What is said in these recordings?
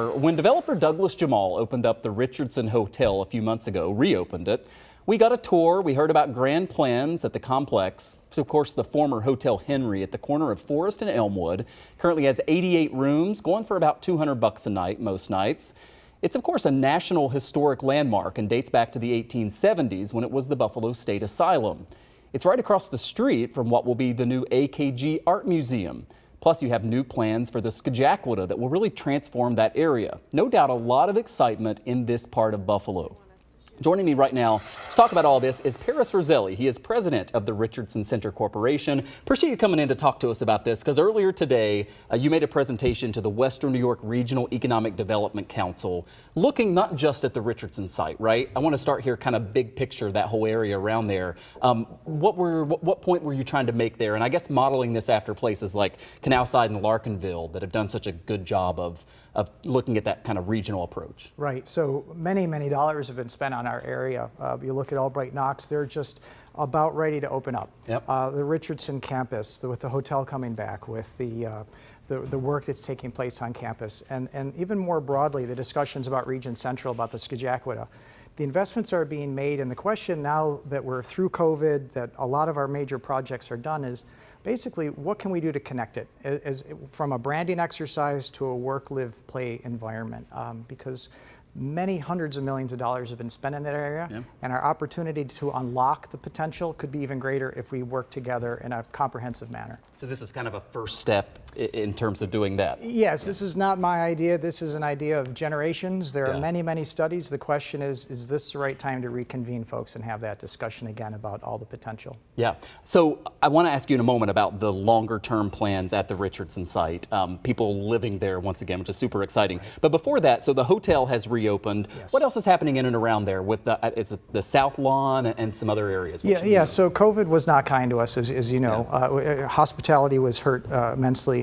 When developer Douglas Jamal opened up the Richardson Hotel a few months ago, reopened it, we got a tour. We heard about grand plans at the complex. So, of course, the former Hotel Henry at the corner of Forest and Elmwood currently has 88 rooms, going for about $200 a night most nights. It's, of course, a National Historic Landmark and dates back to the 1870s when it was the Buffalo State Asylum. It's right across the street from what will be the new AKG Art Museum. Plus, you have new plans for the Skajakwada that will really transform that area. No doubt a lot of excitement in this part of Buffalo. Joining me right now to talk about all this is Roselli. He is president of the Richardson Center Corporation. Appreciate you coming in to talk to us about this, because earlier today you made a presentation to the Western New York Regional Economic Development Council, looking not just at the Richardson site, right? I want to start here kind of big picture, that whole area around there. What point were you trying to make there? And I guess modeling this after places like Canalside and Larkinville that have done such a good job of looking at that kind of regional approach. Right, so many dollars have been spent on our area. You look at Albright Knox, they're just about ready to open up. Yep. The Richardson campus, with the hotel coming back, with the work that's taking place on campus, and even more broadly, the discussions about Region Central, about the Skajakwada. The investments are being made, and the question now that we're through COVID, that a lot of our major projects are done, is basically, what can we do to connect it from a branding exercise to a work, live, play environment? Because many hundreds of millions of dollars have been spent in that area, yeah. And our opportunity to unlock the potential could be even greater if we work together in a comprehensive manner. So this is kind of a first step in terms of doing that. Yes, this is not my idea. This is an idea of generations. There are Yeah. many studies. The question is this the right time to reconvene folks and have that discussion again about all the potential? Yeah. So I want to ask you in a moment about the longer term plans at the Richardson site, people living there once again, which is super exciting. Right. But before that, so the hotel has reopened. Yes. What else is happening in and around there with is it the South Lawn and some other areas? Yeah. So COVID was not kind to us, as you know. Yeah. Hospitality was hurt immensely.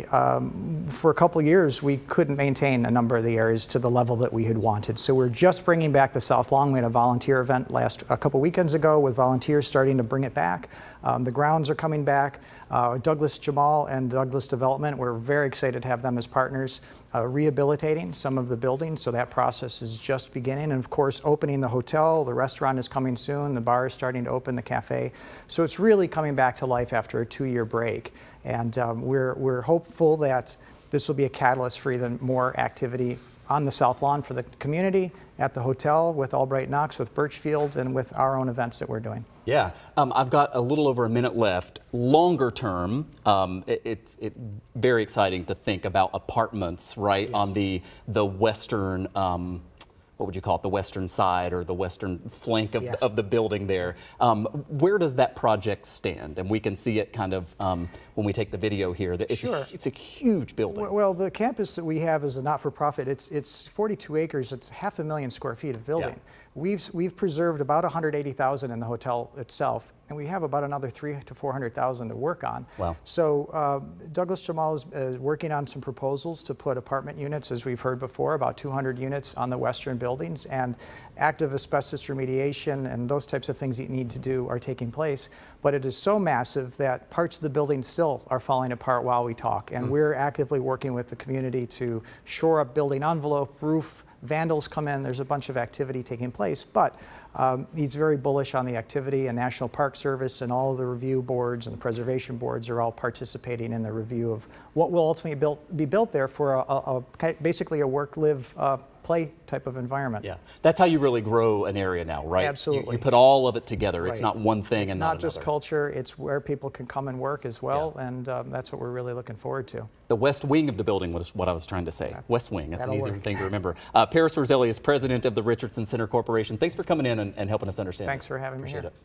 For a couple of years, we couldn't maintain a number of the areas to the level that we had wanted. So we're just bringing back the South Lawn. We had a volunteer event a couple weekends ago with volunteers starting to bring it back. The grounds are coming back. Douglas Jamal and Douglas Development, we're very excited to have them as partners, rehabilitating some of the buildings. So that process is just beginning. And of course, opening the hotel, the restaurant is coming soon, the bar is starting to open, the cafe. So it's really coming back to life after a 2-year break. And we're hopeful that this will be a catalyst for even more activity on the South Lawn for the community, at the hotel, with Albright Knox, with Birchfield, and with our own events that we're doing. Yeah, I've got a little over a minute left. Longer term, it's very exciting to think about apartments, right, yes. On the western, what would you call it, the western side or the western flank of, yes. of the building there. Where does that project stand? And we can see it kind of when we take the video here. Sure. It's a huge building. Well, the campus that we have is a not-for-profit. It's 42 acres. It's 500,000 square feet of building. Yeah. We've preserved about 180,000 in the hotel itself, and we have about another 300,000 to 400,000 to work on. Wow. So Douglas Jamal is working on some proposals to put apartment units, as we've heard before, about 200 units on the western buildings, and active asbestos remediation and those types of things that you need to do are taking place. But it is so massive that parts of the building still are falling apart while we talk, and we're actively working with the community to shore up building envelope, roof. Vandals come in, there's a bunch of activity taking place, but he's very bullish on the activity, and National Park Service and all of the review boards and the preservation boards are all participating in the review of what will ultimately be built there for basically a work, live, play type of environment. Yeah, that's how you really grow an area now, right? Absolutely. You put all of it together. Right. It's not one thing it's and not not just another. Culture, it's where people can come and work as well, yeah. And that's what we're really looking forward to. The west wing of the building was what I was trying to say. West wing, that's an easier thing to remember. Roselli is president of the Richardson Center Corporation. Thanks for coming in and helping us understand. Thanks for having me here. Appreciate it.